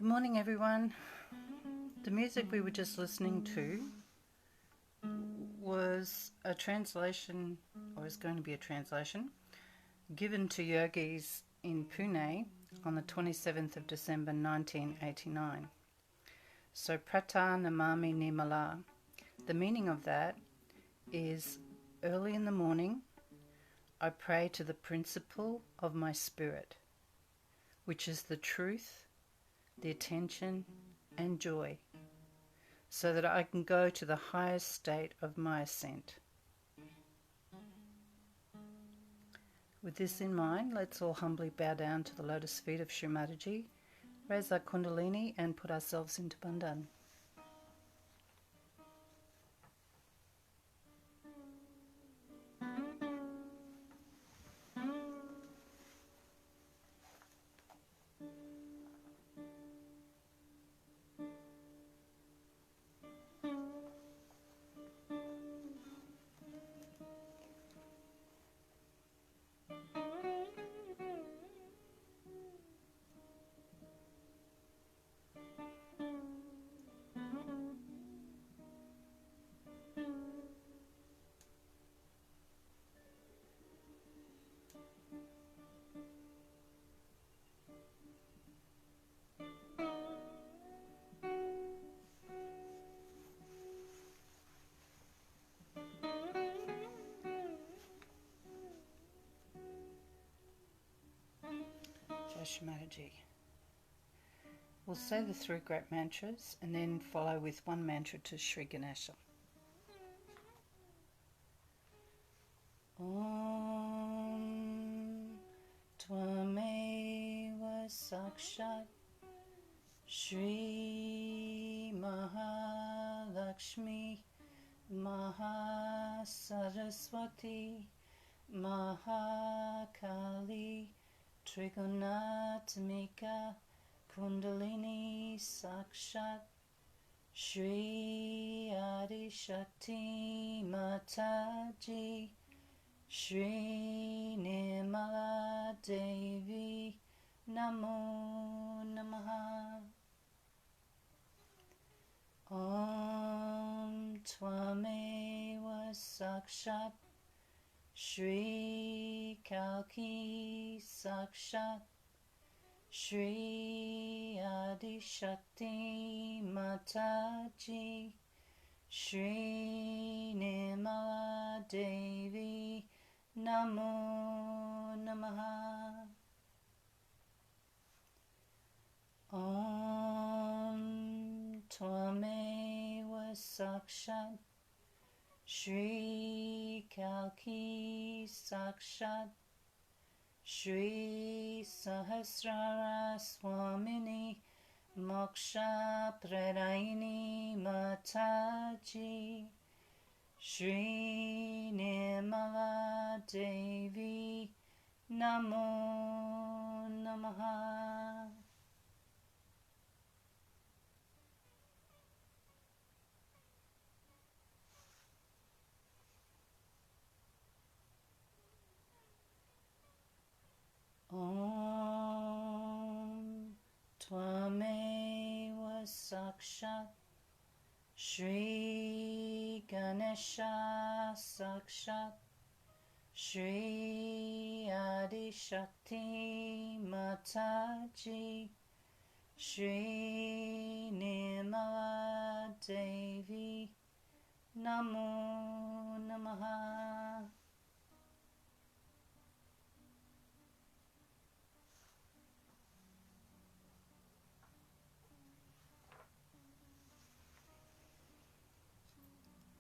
Good morning, everyone. The music we were just listening to was a translation, or is going to be a translation, given to yogis in Pune on the 27th of December 1989. So, Prata Namami Nimala. The meaning of that is early in the morning, I pray to the principle of my spirit, which is the truth, the attention, and joy, so that I can go to the highest state of my ascent. With this in mind, let's all humbly bow down to the lotus feet of Shri Mataji, raise our kundalini and put ourselves into bandhan. Jai Shri Mataji. We'll say the three great mantras and then follow with one mantra to Shri Ganesha. Om Tvameva Sakshat Shri Mahalakshmi Mahasaraswati Mahakali Trigunatmika Kundalini Sakshat Shri Adi Shakti Mataji Shri Nirmala Devi Namo Namaha. Om Tvameva Sakshat Shri Kalki Sakshat Shri Adi Shakti Mataji Shri Nirmala Devi Namo Namaha. Om Tvameva Sakshat Shri Kalki Sakshat Shri Sahasrara Swamini Moksha Pradaini Mataji Shri Nirmala Devi Namo Namaha. Om Tvameva Sakshat Shri Ganesha Sakshat Shri Adi Shakti Mataji Shri Nirmala Devi Namo Namaha.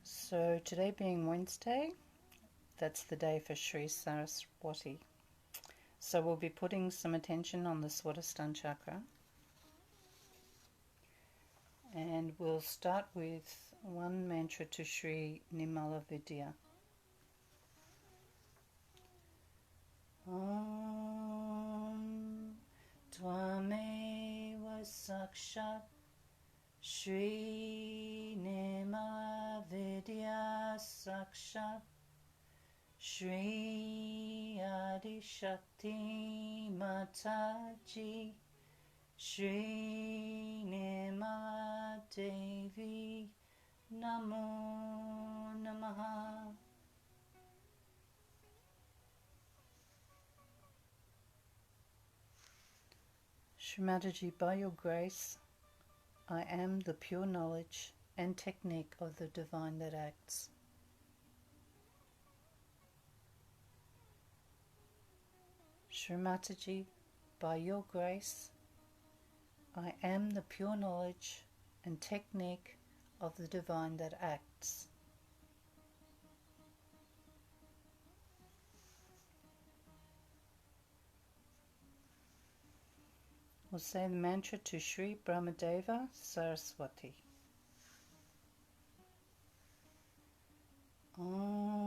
So today being Wednesday, that's the day for Shri Saraswati. So we'll be putting some attention on the Swadhisthana chakra. And we'll start with one mantra to Shri Nirmala Vidya. Om Tvameva Sakshat Shri Nirmala Vidya Sakshat Shri Adi Shakti Mataji Shri Mataji, Namo Namaha. Shri Mataji, by your grace, I am the pure knowledge and technique of the divine that acts. Shri Mataji, by your grace, I am the pure knowledge and technique of the divine that acts. We'll say the mantra to Shri Brahmadeva Saraswati. Om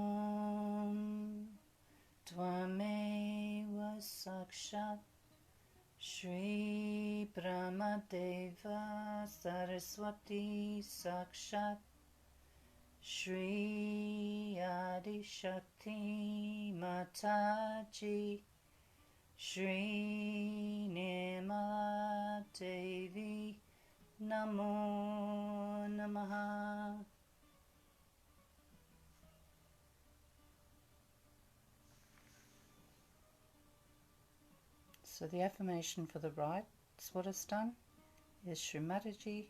Tvameva Sakshat Shri Brahmadeva Saraswati Sakshat Shri Adi Shakti Mataji Shri Mataji, Namo Namaha. So the affirmation for the right Swadhisthana is Shri Mataji,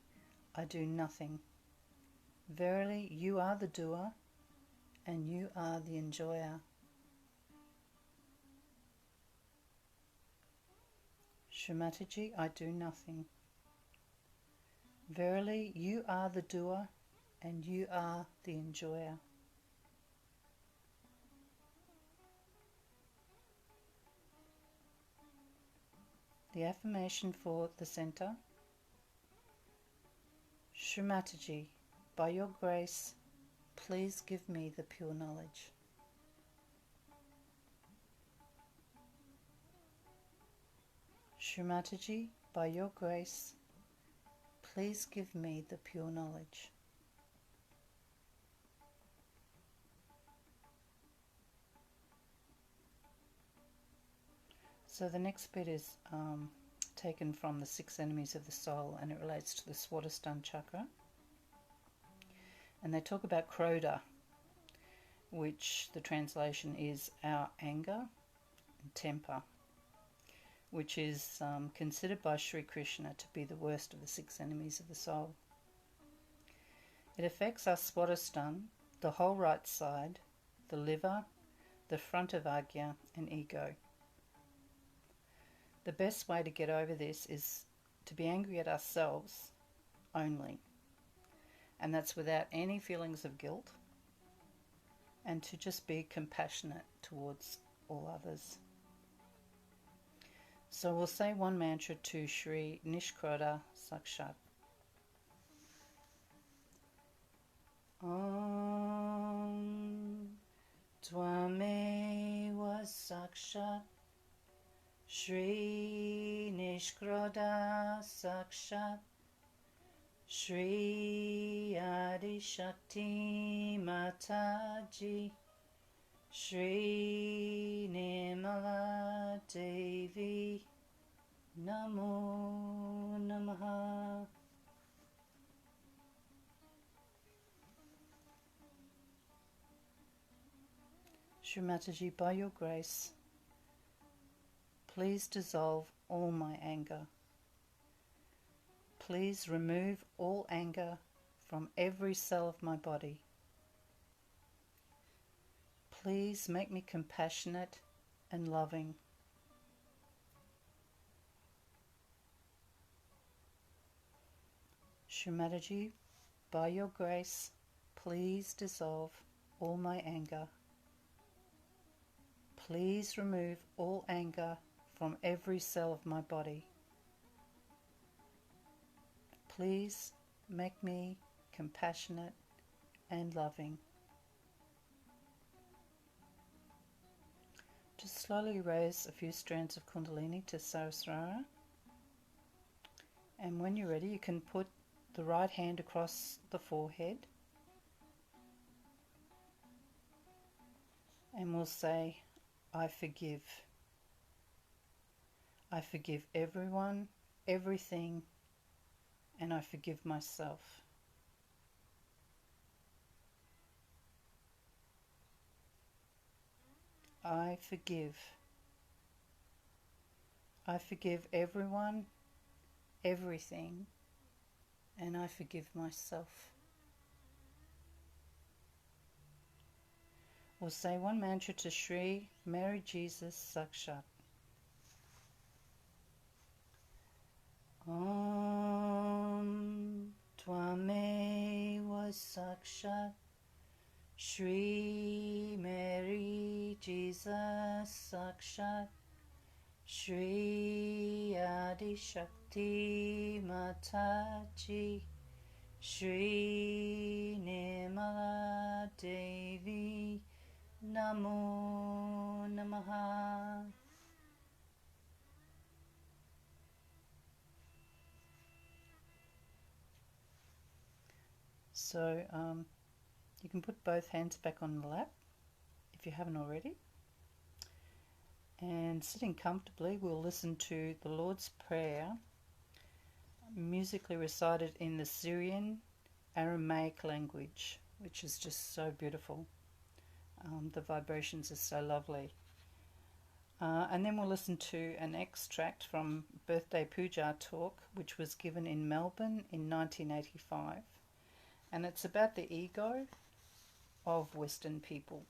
I do nothing. Verily, you are the doer and you are the enjoyer. Shri Mataji, I do nothing. Verily, you are the doer and you are the enjoyer. The affirmation for the center. Shri Mataji, by your grace, please give me the pure knowledge. Shri Mataji, by your grace, please give me the pure knowledge. So the next bit is taken from the 6 enemies of the soul, and it relates to the Swadhisthana chakra. And they talk about Krodha, which the translation is our anger and temper, which is considered by Sri Krishna to be the worst of the 6 enemies of the soul. It affects our Swadhisthana, the whole right side, the liver, the front of Agya, and ego. The best way to get over this is to be angry at ourselves only, and that's without any feelings of guilt, and to just be compassionate towards all others. So we'll say one mantra to Shri Nishkroda Sakshat. Om Tvameva Sakshat Shri Nishkroda Sakshat Shri Adi Shakti Mataji Shri Nirmala Devi, Namo Namaha. Shri Mataji, by your grace, please dissolve all my anger. Please remove all anger from every cell of my body. Please make me compassionate and loving. Shri Mataji, by your grace, please dissolve all my anger. Please remove all anger from every cell of my body. Please make me compassionate and loving. Just slowly raise a few strands of Kundalini to Sahasrara. And when you're ready, you can put the right hand across the forehead. And we'll say, I forgive. I forgive everyone everything and I forgive myself. I forgive. I forgive everyone, everything, and I forgive myself. We'll say one mantra to Shri Mary Jesus Sakshat. Om Tvameva Sakshat Shri Mary Jesus Sakshat Shri Adi Shakti Mataji Shri Nirmala Devi Namo Namaha. So you can put both hands back on the lap if you haven't already. And sitting comfortably, we'll listen to the Lord's Prayer, musically recited in the Syrian Aramaic language, which is just so beautiful. The vibrations are so lovely. And then we'll listen to an extract from Birthday Puja talk, which was given in Melbourne in 1985. And it's about the ego of Western people.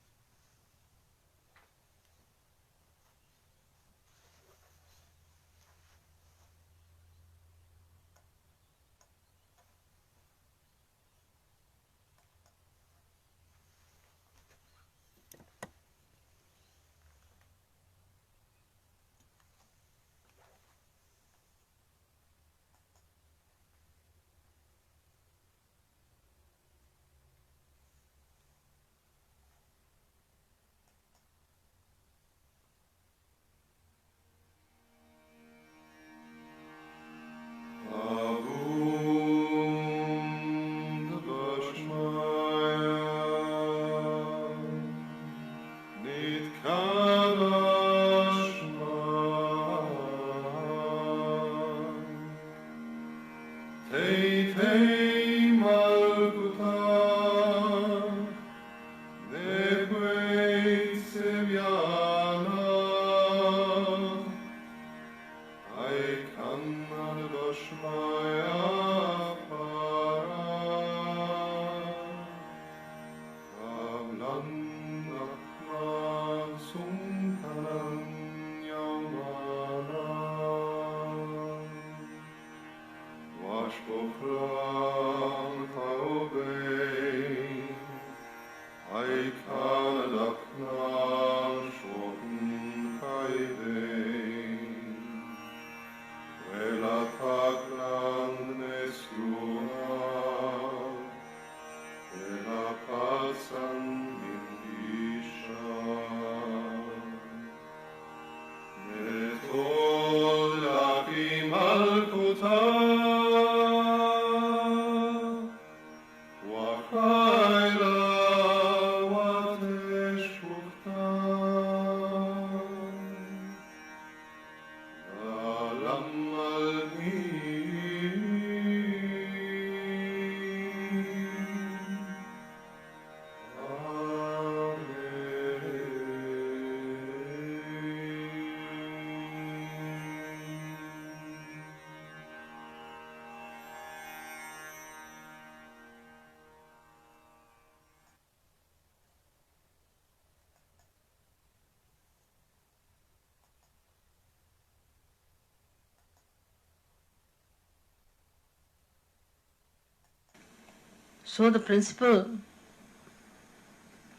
So the principle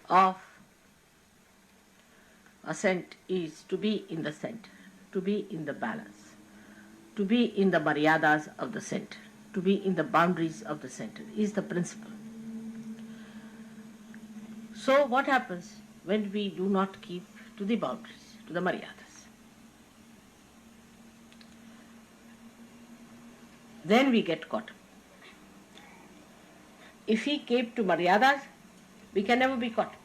of ascent is to be in the center, to be in the balance, to be in the maryadas of the center, to be in the boundaries of the center is the principle. So what happens when we do not keep to the boundaries, to the maryadas? Then we get caught. If we keep to maryadas, we can never be caught.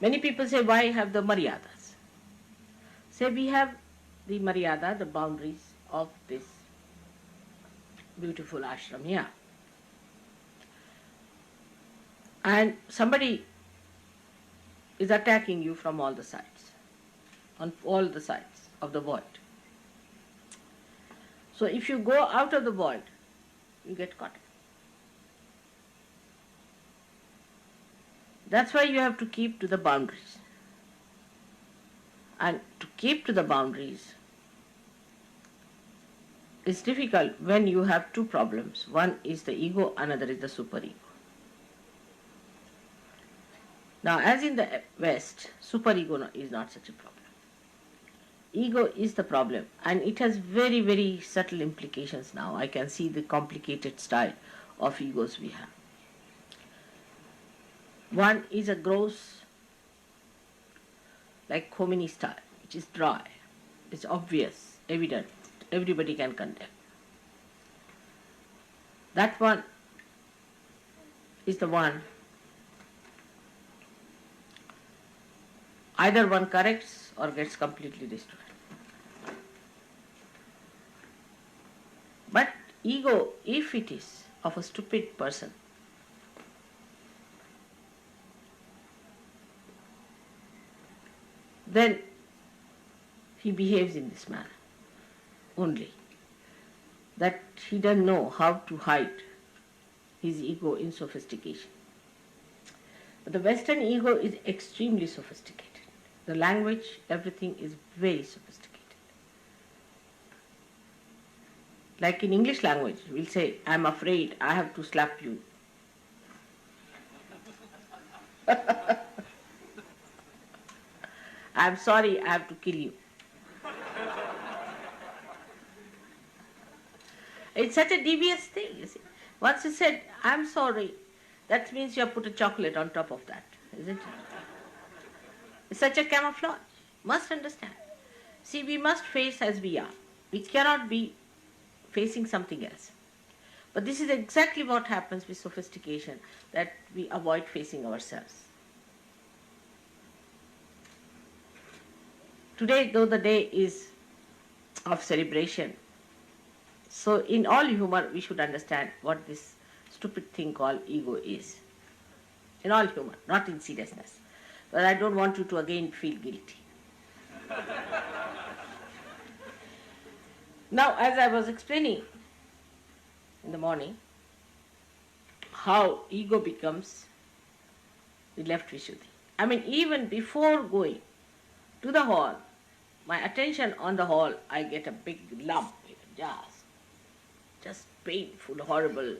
Many people say, why have the maryadas? Say we have the maryada, the boundaries of this beautiful ashram here. And somebody is attacking you from all the sides, on all the sides of the world. So if you go out of the world, you get caught. That's why you have to keep to the boundaries. And to keep to the boundaries is difficult when you have two problems. One is the ego, another is the superego. Now, as in the West, superego is not such a problem. Ego is the problem, and it has very, very subtle implications now. I can see the complicated style of egos we have. One is a gross, like Khomeini style, which is dry, it's obvious, evident, everybody can condemn. That one is the one, either one corrects or gets completely destroyed. But ego, if it is of a stupid person, then he behaves in this manner only, that he doesn't know how to hide his ego in sophistication. But the Western ego is extremely sophisticated. The language, everything is very sophisticated. Like in English language, we'll say, I'm afraid I have to slap you. I'm sorry, I have to kill you. It's such a devious thing, you see. Once you said, I'm sorry, that means you have put a chocolate on top of that, isn't it? It's such a camouflage. Must understand. See, we must face as we are. We cannot be facing something else. But this is exactly what happens with sophistication, that we avoid facing ourselves. Today, though the day is of celebration, so in all humor we should understand what this stupid thing called ego is. In all humor, not in seriousness. But I don't want you to again feel guilty. Now, as I was explaining in the morning, how ego becomes the left Vishuddhi. I mean, even before going to the hall, my attention on the hall, I get a big lump, just painful, horrible,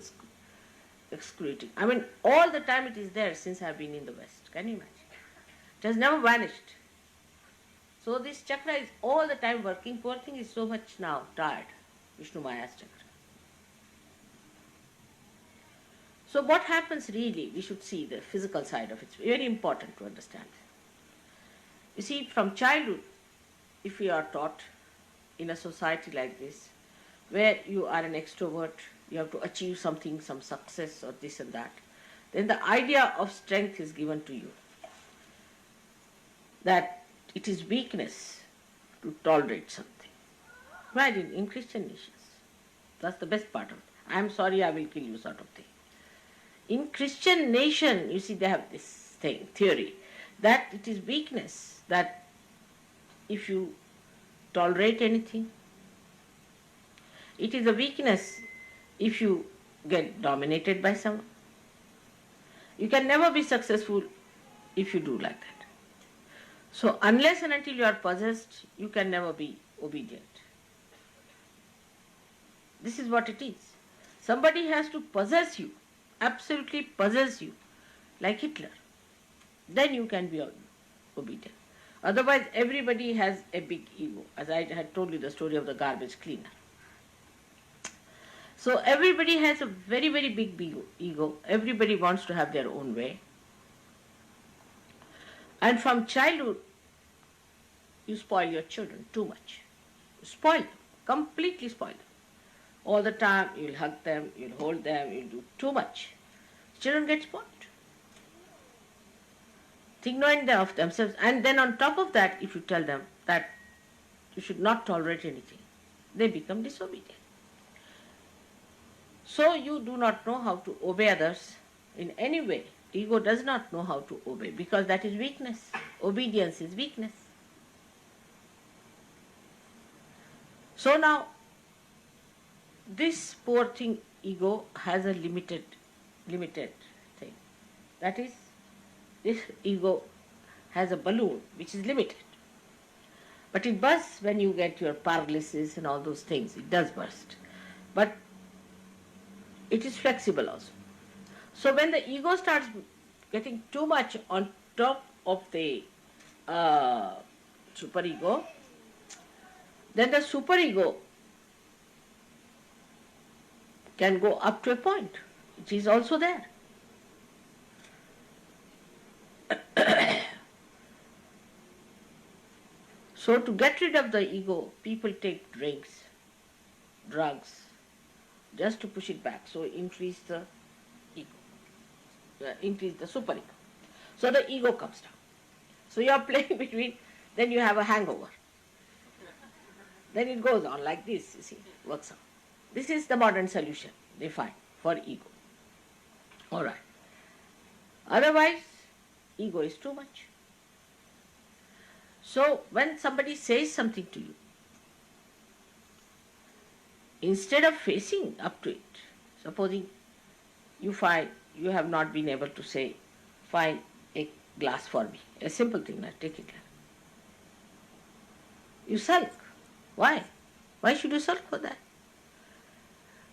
excruciating. I mean, all the time it is there since I have been in the West. Can you imagine? It has never vanished. So this chakra is all the time working. Poor thing is so much now tired, Vishnu Maya's chakra. So what happens really, we should see the physical side of it. It's very important to understand. You see, from childhood, if we are taught in a society like this, where you are an extrovert, you have to achieve something, some success or this and that, then the idea of strength is given to you. That it is weakness to tolerate something. Imagine in Christian nations, that's the best part of it. I'm sorry, I will kill you sort of thing. In Christian nation, you see, they have this thing, theory, that it is weakness, that if you tolerate anything, it is a weakness if you get dominated by someone. You can never be successful if you do like that. So unless and until you are possessed, you can never be obedient. This is what it is. Somebody has to possess you, absolutely possess you, like Hitler. Then you can be obedient. Otherwise, everybody has a big ego, as I had told you the story of the garbage cleaner. So everybody has a very, very big ego. Everybody wants to have their own way. And from childhood, you spoil your children too much. You spoil them, completely spoil them. All the time, you'll hug them, you'll hold them, you'll do too much. Children get spoiled. Think knowing of themselves. And then on top of that, if you tell them that you should not tolerate anything, they become disobedient. So you do not know how to obey others in any way. Ego does not know how to obey because that is weakness. Obedience is weakness. So now, this poor thing, ego, has a limited thing. That is, this ego has a balloon which is limited. But it bursts when you get your paralysis and all those things. It does burst. But it is flexible also. So when the ego starts getting too much on top of the superego, then the superego can go up to a point. It is also there. So to get rid of the ego, people take drinks, drugs, just to push it back. So increase the ego, increase the superego. So the ego comes down. So you are playing between, then you have a hangover. Then it goes on like this, you see, works on. This is the modern solution they find for ego. All right. Otherwise, ego is too much. So when somebody says something to you, instead of facing up to it, supposing you find you have not been able to say, find a glass for me, a simple thing, not take it. You sulk. Why? Why should you sulk for that?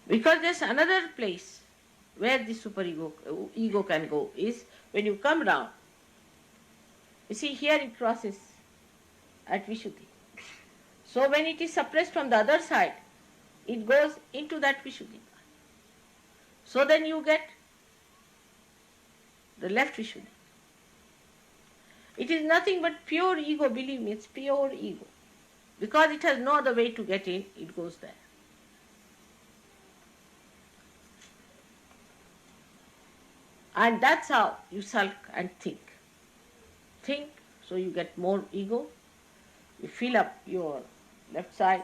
Because there's another place where the superego ego can go is when you come down. You see, here it crosses at Vishuddhi. So when it is suppressed from the other side, it goes into that Vishuddhi. So then you get the left Vishuddhi. It is nothing but pure ego, believe me, it's pure ego. Because it has no other way to get in, it goes there. And that's how you sulk and think. Think, so you get more ego, you fill up your left side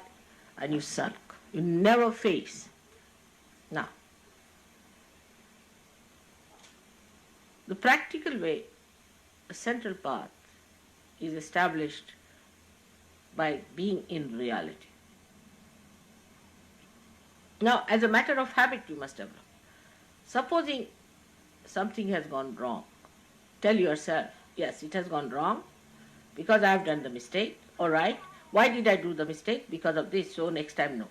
and you sulk. You never face. Now, the practical way, a central path is established by being in reality. Now, as a matter of habit, you must develop. Supposing something has gone wrong, tell yourself, yes, it has gone wrong because I have done the mistake. All right, why did I do the mistake? Because of this, so next time no.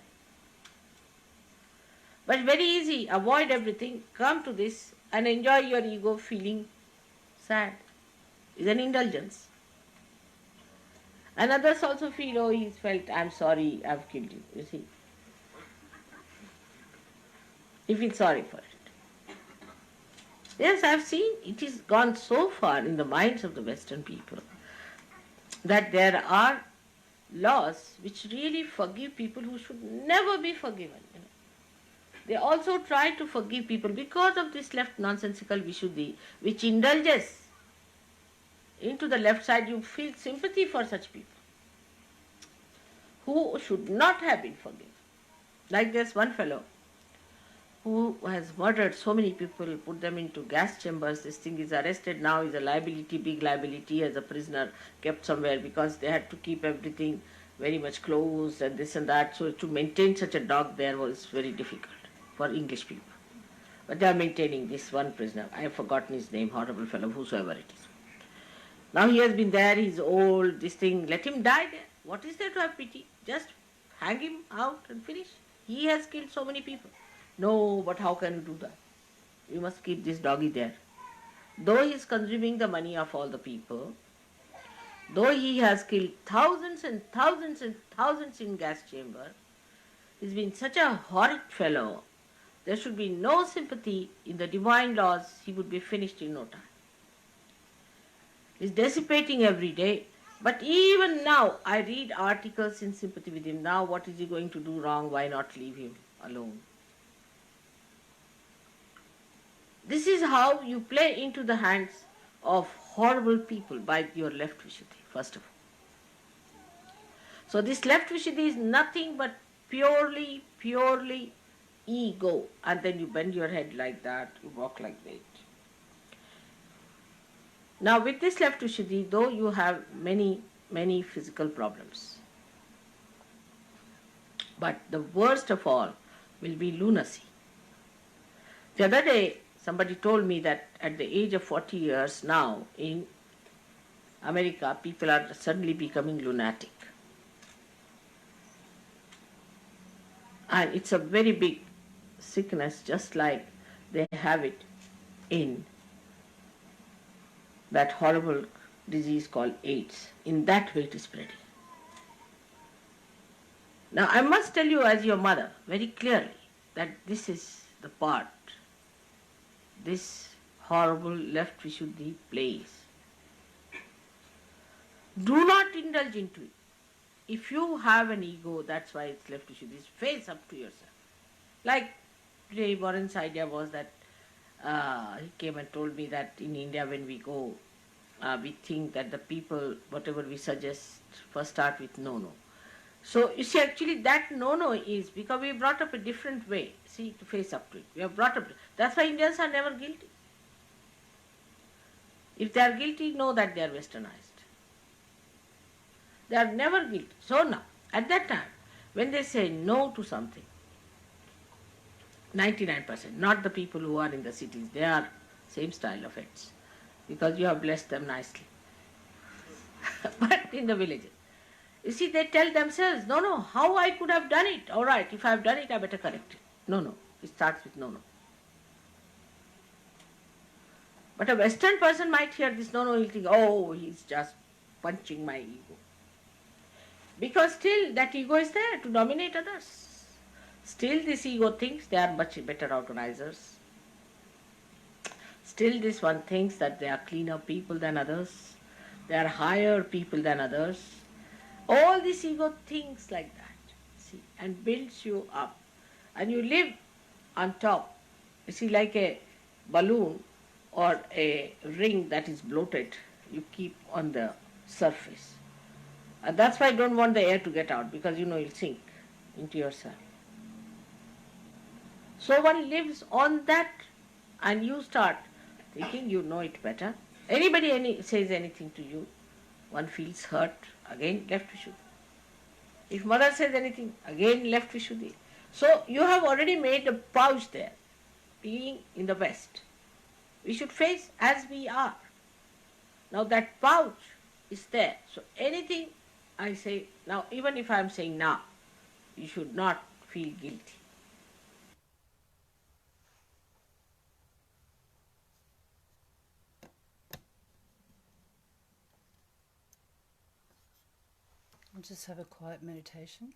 But very easy, avoid everything, come to this and enjoy your ego feeling sad. It's an indulgence. And others also feel, oh, he's felt, I'm sorry, I've killed you, you see. He feels sorry for it. Yes, I've seen it has gone so far in the minds of the Western people that there are laws which really forgive people who should never be forgiven. You know. They also try to forgive people because of this left nonsensical Vishuddhi, which indulges into the left side. You feel sympathy for such people who should not have been forgiven. Like this one fellow who has murdered so many people, put them into gas chambers. This thing is arrested now, is a liability, big liability as a prisoner kept somewhere because they had to keep everything very much closed and this and that. So to maintain such a dog there was very difficult for English people. But they are maintaining this one prisoner. I have forgotten his name, horrible fellow, whosoever it is. Now he has been there, he's old, this thing, let him die there. What is there to have pity? Just hang him out and finish. He has killed so many people. No, but how can you do that? You must keep this doggy there. Though he is consuming the money of all the people, though he has killed thousands and thousands and thousands in gas chamber, he's been such a horrid fellow, there should be no sympathy in the divine laws, he would be finished in no time. He's dissipating every day, but even now I read articles in sympathy with him. Now what is he going to do wrong? Why not leave him alone? This is how you play into the hands of horrible people by your left Vishuddhi, first of all. So this left Vishuddhi is nothing but purely ego. And then you bend your head like that, you walk like that. Now with this left Vishuddhi, though you have many physical problems, but the worst of all will be lunacy. The other day, somebody told me that at the age of 40 years now in America, people are suddenly becoming lunatic. And it's a very big sickness, just like they have it in that horrible disease called AIDS. In that way it is spreading. Now I must tell you as your mother very clearly that this is the part this horrible left Vishuddhi plays. Do not indulge into it. If you have an ego, that's why it's left Vishuddhi. Face up to yourself. Like today Warren's idea was that he came and told me that in India when we go, we think that the people, whatever we suggest, first start with no. So you see, actually that no is because we brought up a different way. See, to face up to it. We are brought up. That's why Indians are never guilty. If they are guilty, know that they are westernized. They are never guilty. So now, at that time, when they say no to something, 99%, not the people who are in the cities, they are same style of heads, because you have blessed them nicely. But in the villages, you see, they tell themselves, no, how I could have done it? All right, if I have done it, I better correct it. No, it starts with no. But a Western person might hear this no, he'll think, oh, he's just punching my ego. Because still that ego is there to dominate others. Still this ego thinks they are much better organizers. Still this one thinks that they are cleaner people than others. They are higher people than others. All this ego thinks like that, see, and builds you up. And you live on top, you see, like a balloon or a ring that is bloated, you keep on the surface. And that's why I don't want the air to get out, because you know you'll sink into yourself. So one lives on that, and you start thinking you know it better. Anybody says anything to you, one feels hurt, again left Vishuddhi. If mother says anything, again left Vishuddhi. So you have already made a pouch there, being in the West. We should face as we are. Now that pouch is there. So anything I say, now even if I am saying now, you should not feel guilty. I'll just have a quiet meditation.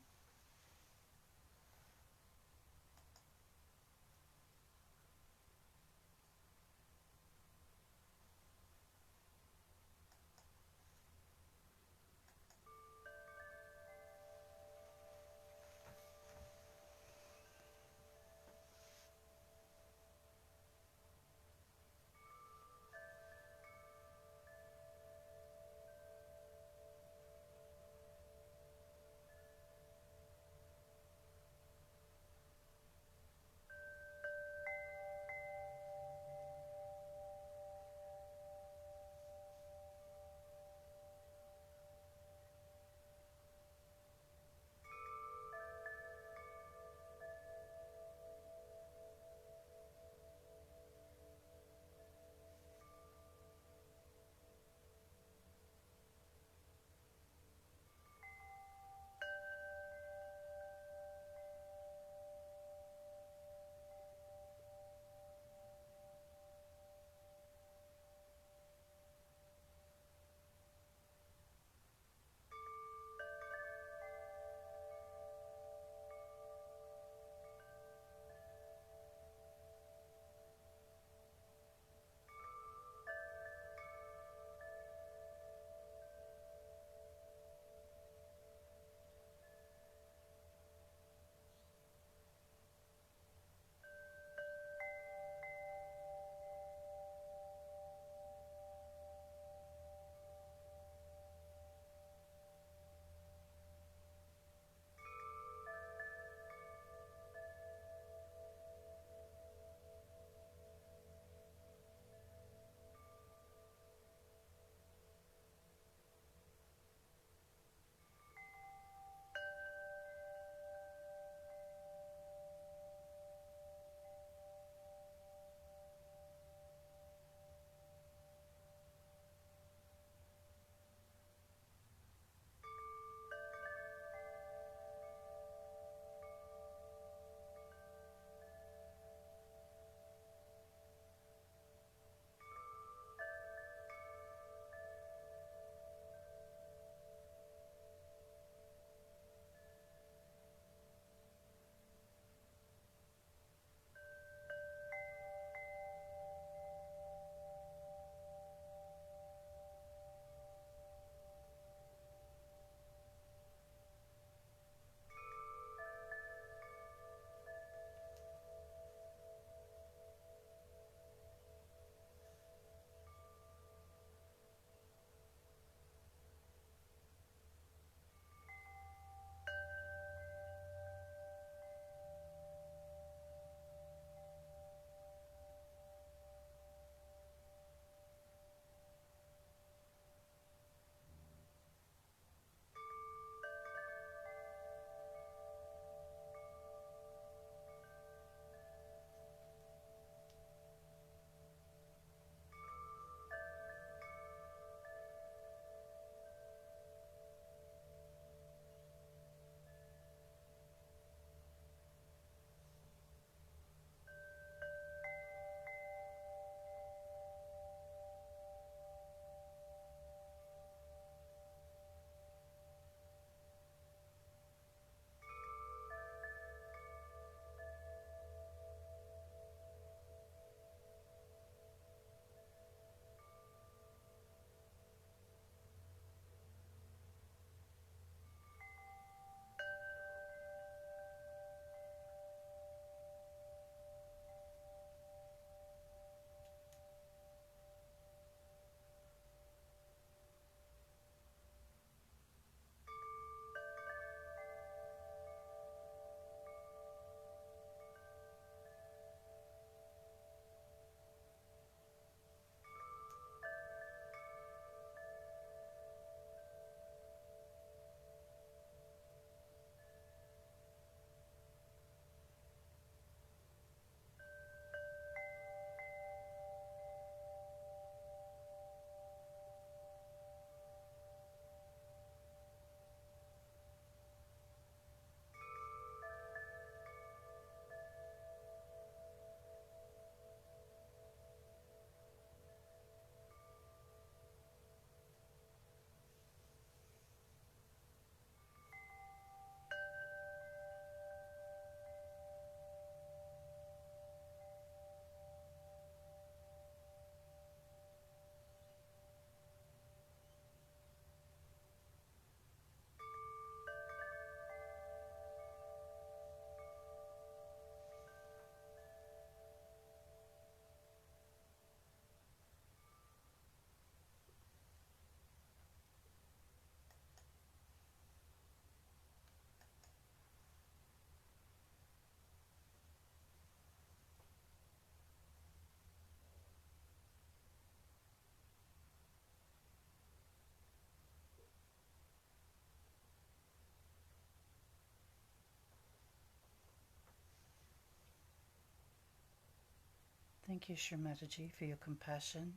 Thank you, Shri Mataji, for your compassion,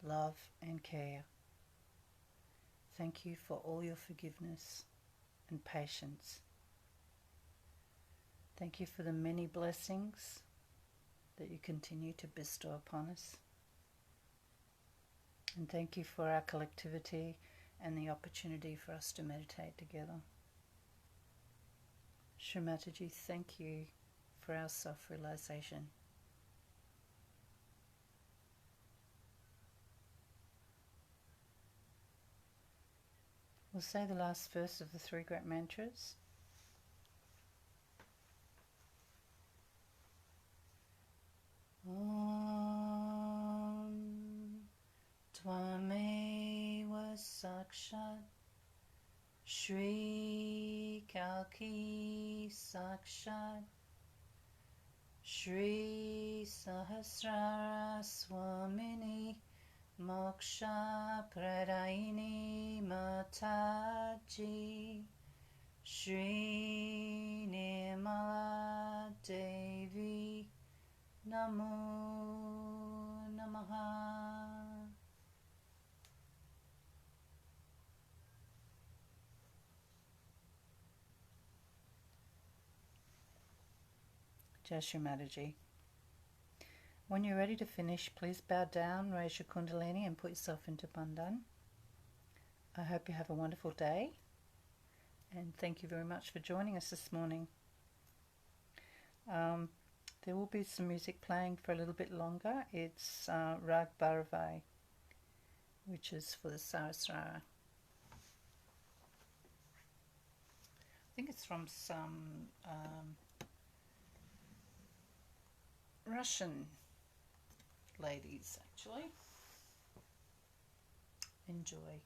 love and care. Thank you for all your forgiveness and patience. Thank you for the many blessings that you continue to bestow upon us. And thank you for our collectivity and the opportunity for us to meditate together. Shri Mataji, thank you for our self-realization. We'll say the last verse of the three great mantras. Om Tvameva Sakshat Shri Kalki Sakshat Shri Sahasrara Swamini Moksha Pradayini Mataji Shri Nirmala Devi Namo Namaha. Jai Shri Mataji. When you're ready to finish, please bow down, raise your kundalini and put yourself into bandhan. I hope you have a wonderful day, and thank you very much for joining us this morning. There will be some music playing for a little bit longer. It's Rag Bhairave, which is for the Sahasrara. I think it's from some Russian ladies, actually. Enjoy.